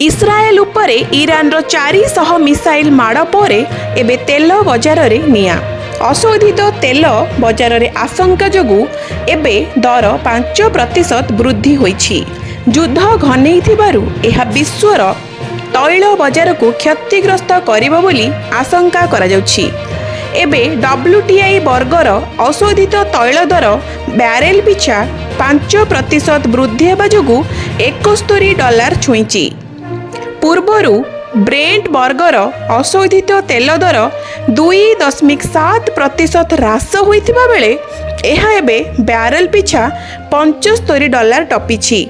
इस्राएल उपरे ईरान रो 400 मिसाइल माड़ पर एबे तेल बजार रे निया अशोधित तेल बजार रे आशंका जोगु एबे दर 5% वृद्धि होईछि। युद्ध घनेई थिबारु एहा विश्वर तैल बजार को क्षतिग्रस्त करिबो बोली आशंका करा जाउछि। एबे WTI वर्गर अशोधित तैल दर बैरेल पिछा 5% वृद्धि हेबा जोगु $71 छुईछि। पूर्वरु ब्रेंट वर्गर अशोधित तेल दर 2.7% ह्रास होइथिबा बेले एहा एबे बैरेल पिछा $75 टपिछि।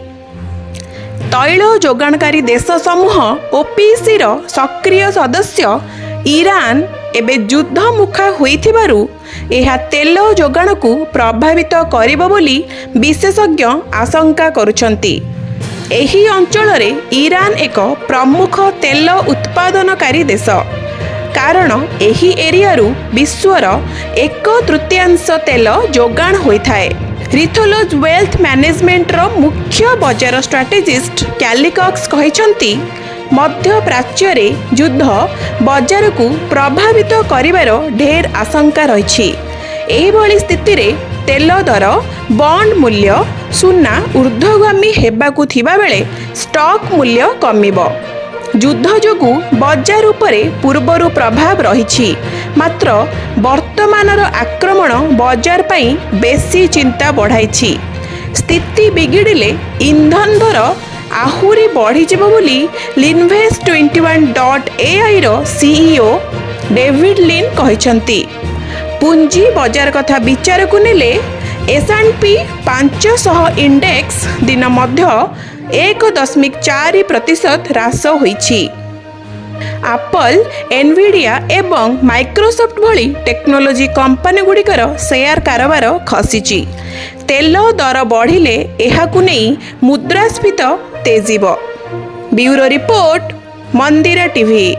तैल जोगाणकारी देश समूह OPEC रो सक्रिय सदस्य ईरान एबे युद्ध मुखा होइथिबारु एहा तेल जोगाण को प्रभावित करिबो बोली विशेषज्ञ आशंका करुछंती। एही अंचल रे ईरान एक प्रमुख तेल उत्पादनकारी देश कारण एही एरियारू विश्वर 1/3 तेल जोगाण होइथाए। रिथोलोज वेल्थ मैनेजमेंट रो मुख्य बजार स्ट्रैटेजिस्ट कैलिकॉक्स कहिसंती मध्य प्राच्य रे युद्ध बजार को प्रभावित करिवार ढेर आशंका रहिछि। एही भली स्थिति रे तेल दर बॉन्ड मूल्य सुना ऊर्ध्वगामी हेबाकु थिबा बेले स्टॉक मूल्य कमिबो। युद्ध जोगु बजार उपरे पूर्वरु प्रभाव रहिछि मात्र वर्तमानर आक्रमण बजार पई बेसी चिंता बढ़ाइछि। स्थिति बिगिड़िले इंधन दर आहुरी बढ़ीजिबो बोली Linvest21.ai रो CEO डेविड लिन कहिसंती। पूंजी बजार कथा विचार को नेले S&P 500 इंडेक्स दिन मध्य 1.4% ह्रास होईछि। एप्पल, एनविडिया एवं माइक्रोसॉफ्ट भली टेक्नोलोजी कंपनी गुड़िकर शेयर कारोबार खसीछि। तेल दर बढ़िले एहाकु नेई मुद्रास्फीति तेजिब। ब्यूरो रिपोर्ट, मंदिरा टीवी।